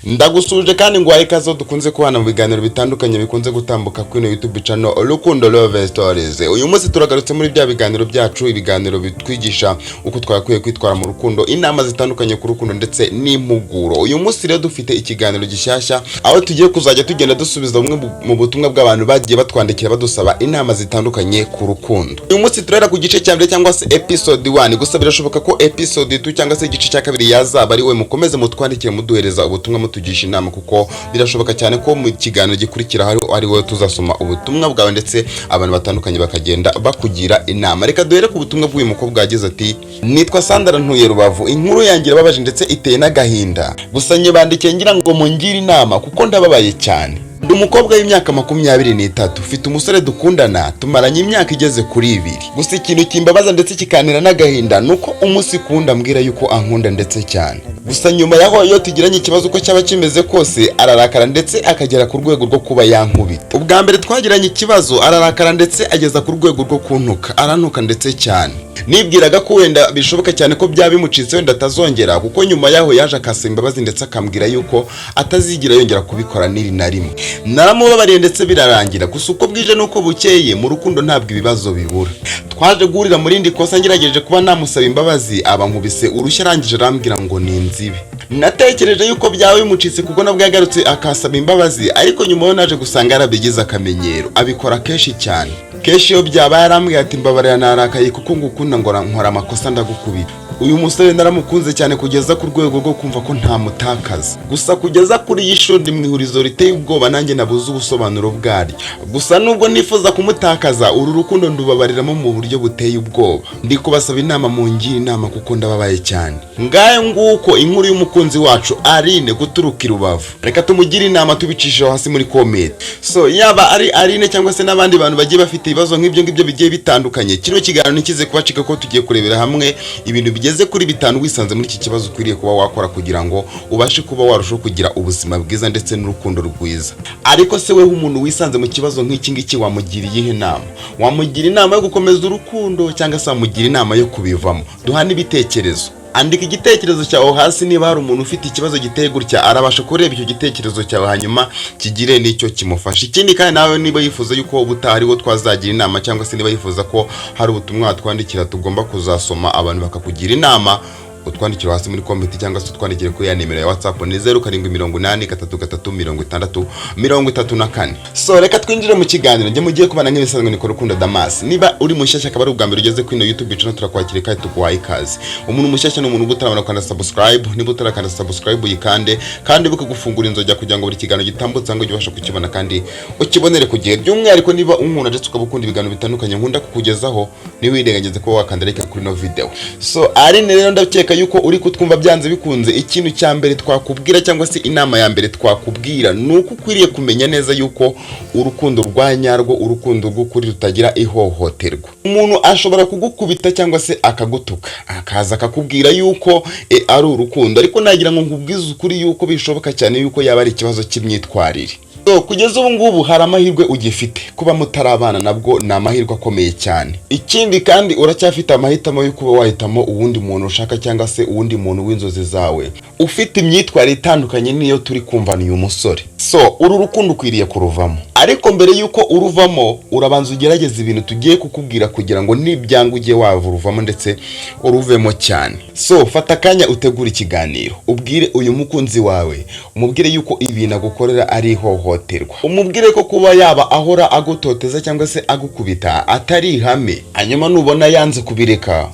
Ndagusuje kandi ngo ikaze dukunze kubana mu biganiro bitandukanye bikunze gutambuka kuri YouTube channel Urukundo Love Stories. Uyu munsi turagarutse muri bya biganiro byacu, ibiganiro bitwigisha uko twakwiye kwitwara mu rukundo, inama zitandukanye ku rukundo ndetse n'impuguro. Uyu munsi rero dufite ikiganiro gishyashya aho tugiye kuzajya tugenda dusubiza bumwe mu butumwa bw'abantu bagiye batwandikira badusaba inama zitandukanye ku rukundo. Uyu munsi turera ku gice cya mbere cyangwa se episode 1, gusa birashoboka ko episode 2 cyangwa se igice cya kabiri yazaba ari we. Mukomeze mutwandikire muduhereza ubutumwa mutugisha inama, kuko birashoboka cyane ko mu kiganiro gikurikira ari wowe tuzasoma ubutumwa bwawe ndetse abantu batandukanye bakagenda bakugira inama. Reka duhere ku butumwa bw'uyu mukobwa yagize ati: nitwa Sandra ntuye Rubavu, inkuru yanjye irababaje ndetse iteye n'agahinda, gusa nyibandikiye ngira ngo mungire inama kuko ndababaye cyane. Ndi umukobwa w'imyaka 23, ufite umusore dukundana tumaranye imyaka igeze kuri 2. Gusa ikintu kimbabaza ndetse kikanira n'agahinda nuko umunsi kunda mbwira yuko ankunda ndetse cyane. Gusa nyuma yaho iyo tugiranye ikibazo uko cyaba kimeze kose ararakara ndetse akagera ku rwego rwo kuba yankubita. Ubwa mbere twagiranye ikibazo ararakara ndetse ageza ku rwego rwo kuntuka, arantuka ndetse cyane. Nibwiraga ko wenda bishoboka cyane ko byaba bimucitse wenda atazongera, kuko nyuma yaho yaje akasaba imbabazi ndetse akambwira yuko atazigira yongera kubikora niri na rimwe. Naramubabariye ndetse birarangira, gusa uko bwije nuko bukeye mu rukundo ntabwo ibibazo bibura. Twaje guhurira muri ndi kosa ngerageje kuba namusaba imbabazi, abankubise urushya arangije arambwira ngo ni nzibe. Natekereje yuko byawe bimucitse kuko nabwo yagarutse akasaba imbabazi, ariko nyuma yo naje gusanga yarabigize akamenyero, abikora kenshi cyane. Kenshi iyo byabaye arambwira ati mbabarira narakaye kuko ngukunda ngo nkora amakosa ndagukubita. Uyu musore naramukunze cyane kugeza ku rwego rwo kumva ko nta mutakaza. Gusa kugeza kuri yishundi mwihurizo riteye ubwoba nanjye nabuze ubusobanuro bwaryo. Gusa nubwo nifuza kumutakaza, uru rukundo ndubabariramo mu buryo buteye ubwoba. Ndi kubasaba inama mungire inama kuko ndababaye cyane. Ngaye nguko inkuru y'umukunzi wacu Aline guturuka i Rubavu. Reka tumugire inama tubicisha hasi muri comment. So yaba ari Aline cyangwa se n'abandi bantu bagiye bafite ibibazo nk'ibyo bigiye bitandukanye, kino kiganiro nikize kubacika ko tugiye kurebera hamwe ibintu bigeze kuri 5 wisanze muri iki kibazo ukwiriye kuba wakora kugira ngo ubashe kuba warushaho kugira ubuzima bwiza ndetse n'urukundo rwiza. Ariko se wewe umuntu wisanze mu kibazo nk'iki ngiki wamugiriye inama? Wamugira inama yo gukomeza urukundo cyangwa se wamugira inama yo kubivamo? Duhana ibitekerezo. Andika igitekerezo cyawe hasi niba hari umuntu ufite ikibazo giteye gutya, arabasha kureba icyo gitekerezo cyawe hanyuma kigire n'icyo kimufasha. Ikindi kandi nawe niba yifuza yuko ubutari wo twazagira inama cyangwa se niba yifuza ko hari ubutumwa twandikira tugomba kuzasoma abantu bakakugira inama, utwandikira hasi muri comment cyangwa se twandikire kuri ya nimero ya WhatsApp ni 0783336034. So reka twinjire mu kiganiro njye mugiye kubana nk'ibisanzwe ni Urukundo Damas. Niba uri mushyashya akaba ari ubwa mbere ugeze kuri YouTube channel turakwakira kandi tuguhaye ikaze. Umuntu mushyashya ni umuntu utarabona kwanda subscribe, niba utarakanda subscribe uyikande kandi bukagufungura inzogera kugira ngo buri kiganiro gitambutse ngo ubashe kukibona kandi ukibonere ku gihe. By'umwihariko niba umuntu aje tukabukunda ibiganiro bitandukanye nkunda kukugezaho, ni wirengageze ko wakanda like kuri no video. So ari rero ndakeka yuko uri kutwumva byanze bikunze. Ikintu cya mbere twakubwira cyangwa se inama ya mbere twakubwira nuko ukwiriye kumenya neza yuko urukundo rwa nyarwo, urukundo rw'ukuri rutagira ihohoterwa. Umuntu ashobora kugukubita cyangwa se akagutuka, akaza akakubwira yuko ari urukundo, ariko nagira ngo nkubwize ukuri yuko bishoboka cyane yuko yaba ari ikibazo cy'imyitwarire. So kugeza ubu ngubu hari amahirwe ugifite kuba mutarabana, nabwo ni amahirwe akomeye cyane. Ikindi kandi uracyafite amahitamo yo kuba wahitamo uwundi muntu ushaka cyangwa se uwundi muntu w'inzozi zawe ufite imyitwarire itandukanye niyo turi kumva uyu musore. So uru rukundo ukwiriye kuruvamo, ariko mbere yuko uruvamo urabanza ugerageza ibintu tugiye kukubwira kugira ngo nibyanga ujye wavuruvamo ndetse uruvemo cyane. So fata akanya utegura ikiganiro, ubwire uyu mukunzi wawe, umubwire yuko ibintu agukorera ari ihohoterwa. Umubwire ko kuba yaba ahora agutoteza cyangwa se agukubita atari ihame, hanyuma nubona yanze kubireka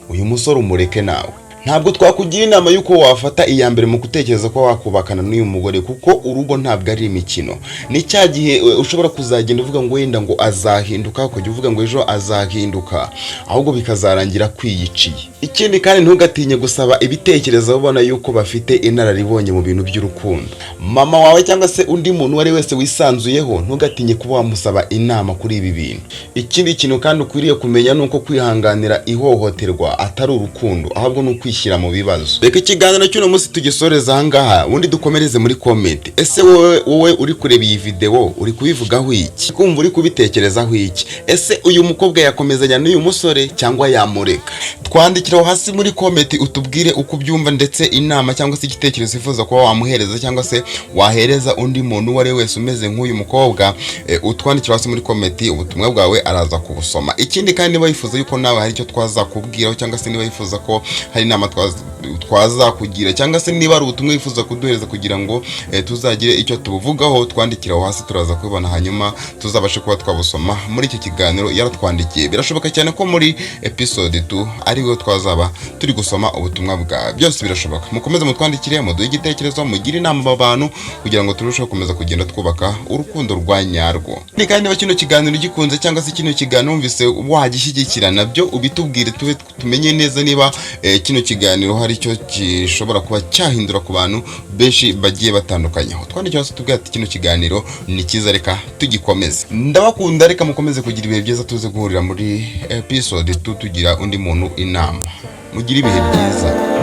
uyu musore umureke nawe. Ntabwo twakugira inama yuko wafata iyambere mu gutekereza ko wakubakana n'uyu mugore, kuko urugo ntabwo ari imikino. Ni cya gihe ushobora kuzagenda uvuga ngo wenda ngo azahinduka, ukajya uvuga ngo ejo azahinduka, ahubwo bikazarangira kwiyiciye. Ikindi kandi ntugatinye gusaba ibitekerezo ubona yuko bafite inararibonye mu bintu by'urukundo. Mama wawe cyangwa se undi muntu wari wese wisanzuyeho, ntugatinye kuba wamusaba inama kuri ibi bintu. Ikindi kintu kandi ukwiriye kumenya nuko kwihanganira ihohoterwa atari urukundo, ahubwo nuko kwishyira mu bibazo. Reka ikiganiro cy'uno munsi tugisoreza ahangaha, ubundi dukomereze muri comment. Ese wowe uri kureba iyi video uri kubivugaho iki? Kumva uri kubitekerezaho iki? Ese uyu mukobwa yakomezanya n'uyu musore cyangwa yamureka? Twandikire twandikira hasi muri comment utubwire uko ubyumva ndetse inama cyangwa se igitekerezo wifuza kuba wamuhereza cyangwa se wahereza undi muntu wari wese umeze nk'uyu mukobwa. Utwandikira hasi muri comment, ubutumwa bwawe araza kubusoma. Ikindi kandi niba wifuza yuko nawe hari icyo twazakubwiraho cyangwa se niba wifuza ko hari inama twazakugira cyangwa se niba ari ubutumwa wifuza kuduhereza kugira ngo tuzagire icyo tubuvugaho, twandikira hasi turaza kubibona hanyuma tuzabashe kuba twabusoma muri iki kiganiro yaratwandikiye. Birashoboka cyane ko muri episode 2 ari we twazaba turi gusoma ubutumwa bwa. Byose birashoboka. Mukomeze mutwandikire, muduhe igitekerezo, mugire inama abantu kugira ngo turusheho kumeza kugenda twubaka urukundo rwa nyarwo. Ni kandi niba kino kiganiro gikunze cyangwa se kino kiganiro umvise wagishyigikira nabyo ubitubwire tumenye neza niba kino kiganiro hari icyo gishobora kuba cyahindura ku bantu benshi bagiye batandukanye. Twandikira hasi tubwira ati kino kiganiro ni cyiza, reka tugikomeze. Ndabakunda, reka mukomeze kugira ibihe byiza, tuze guhurira muri episode 2 tugira undi muntu inama. Mugire ibihe byiza.